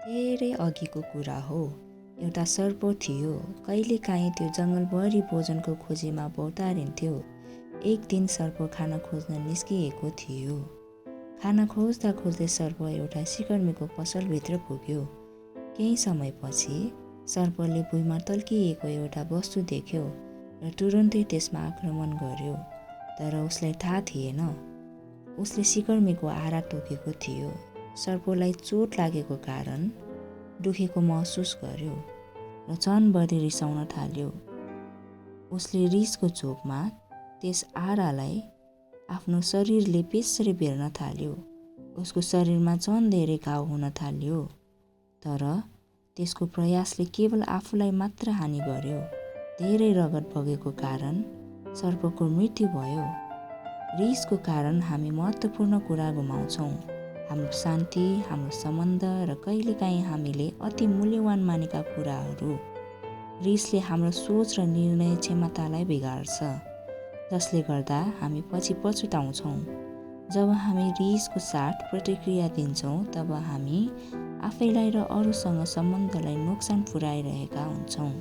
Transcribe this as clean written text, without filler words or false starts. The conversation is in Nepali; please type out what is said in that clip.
धेरै अघिको कुरा हो। एउटा सर्प थियो। कहिलेकाहीँ त्यो जङ्गलभरि भोजनको खोजीमा भौतारिन्थ्यो। एक दिन सर्प खाना खोज्न निस्किएको थियो। खाना खोज्दा खोज्दै सर्प एउटा सिकर्मीको पसलभित्र पुग्यो। केही समयपछि सर्पले भुइँमा तल्किएको एउटा वस्तु देख्यो र तुरुन्तै त्यसमा आक्रमण गर्यो। तर उसलाई थाहा थिएन उसले सिकर्मीको आहारा टोकेको थियो। सर्पलाई चोट लागेको कारण दुखेको महसुस गर्यो र झन् बढी रिसाउन थाल्यो। उसले रिसको चोकमा त्यस आहारालाई आफ्नो शरीरले बेस्सरी बेर्न थाल्यो। उसको शरीरमा झन् धेरै घाउ हुन थाल्यो। तर त्यसको प्रयासले केवल आफूलाई मात्र हानि गर्यो। धेरै रगत बगेको कारण सर्पको मृत्यु भयो। रिसको कारण हामी महत्त्वपूर्ण कुरा गुमाउँछौँ। हाम्रो शान्ति, हाम्रो सम्बन्ध र कहिलेकाहीँ हामीले अति मूल्यवान मानेका कुराहरू। रिसले हाम्रो सोच र निर्णय क्षमतालाई बिगार्छ, जसले गर्दा हामी पछि पछुताउँछौँ। जब हामी रिसको साथ प्रतिक्रिया दिन्छौँ तब हामी आफैलाई र अरूसँग सम्बन्धलाई नोक्सान पुर्याइरहेका हुन्छौँ।